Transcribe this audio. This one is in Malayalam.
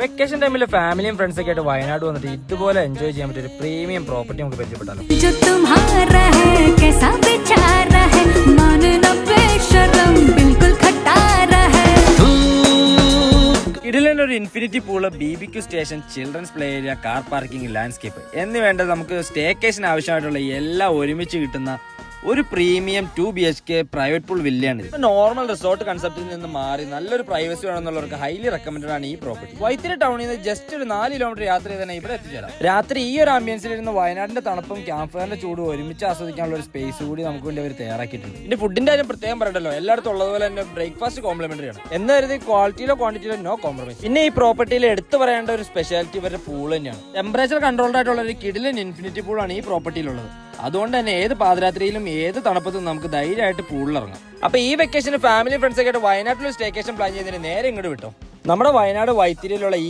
വെക്കേഷൻ ടൈമിൽ ഫാമിലിയും ഫ്രണ്ട്സ് ഒക്കെ ആയിട്ട് വയനാട് വന്നിട്ട് ഇതുപോലെ എൻജോയ് ചെയ്യാൻ പറ്റിയ ഒരു പ്രീമിയം പ്രോപ്പർട്ടി നമുക്ക് പരിചയപ്പെട്ടാലോ. ഇതിലെ ഒരു infinity pool, BBQ station, children's play area, car parking, landscape എന്നിവേണ്ട നമുക്ക് സ്റ്റേക്കേഷൻ ആവശ്യമായിട്ടുള്ള എല്ലാം ഒരുമിച്ച് കിട്ടുന്ന ഒരു പ്രീമിയം 2 BHK പ്രൈവറ്റ് പൂൾ വില്ലയാണ് ഇത്. നോർമൽ റിസോർട്ട് കൺസെപ്റ്റിൽ നിന്ന് മാറി നല്ലൊരു പ്രൈവസി വേണമെന്നുള്ളവർക്ക് ഹൈലി റെക്കമെൻഡഡ് ആണ് ഈ പ്രോപ്പർട്ടി. വൈത്തിരി ടൗണിൽ നിന്ന് ജസ്റ്റ് ഒരു 4 കിലോമീറ്റർ യാത്ര ചെയ്ത് തന്നെ ഇവിടെ എത്തിച്ചേരാം. രാത്രി ഈ ഒരു ആംബിയൻസിൽ ഇരുന്ന് വയനാടിന്റെ തണുപ്പും ക്യാമ്പ് ഫയറിന്റെ ചൂടും ഒരുമിച്ച് ആസ്വദിക്കാനുള്ള ഒരു സ്പേസ് കൂടി നമുക്ക് വേണ്ടി അവർ തയ്യാറാക്കിയിട്ടുണ്ട്. ഇതിന്റെ ഫുഡിന്റെ കാര്യം പ്രത്യേകം പറയണ്ടല്ലോ, എല്ലായിടത്തും ഉള്ളതുപോലെ തന്നെ ബ്രേക്ക്ഫാസ്റ്റ് കോംപ്ലിമെന്ററി ആണ്. എന്ന് കരുതി ക്വാളിറ്റിയിലോ ക്വാണ്ടിറ്റിയിലോ നോ കോംപ്രമൈസ്. പിന്നെ ഈ പ്രോപ്പർട്ടിയിൽ എടുത്തു പറയേണ്ട ഒരു സ്പെഷ്യാലിറ്റി ഇവരുടെ പൂൾ തന്നെയാണ്. ടെമ്പറേച്ചർ കൺട്രോൾഡ് ആയിട്ടുള്ള ഒരു കിടിലൻ ഇൻഫിനിറ്റി പൂളാണ് ഈ പ്രോപ്പർട്ടിയിലുള്ളത്. അതുകൊണ്ട് തന്നെ ഏത് പാതിരാത്രിയിലും ഏത് തണുപ്പത്തും നമുക്ക് ധൈര്യമായിട്ട് പൂളിലിറങ്ങാം. അപ്പൊ ഈ വെക്കേഷന് ഫാമിലി ഫ്രണ്ട്സ് ഒക്കെ ആയിട്ട് വയനാട്ടിൽ സ്റ്റേക്കേഷൻ പ്ലാൻ ചെയ്യുന്നതിന് നേരെ ഇങ്ങോട്ട് വിട്ടോ. നമ്മുടെ വയനാട് വൈത്തിരിയിലുള്ള ഈ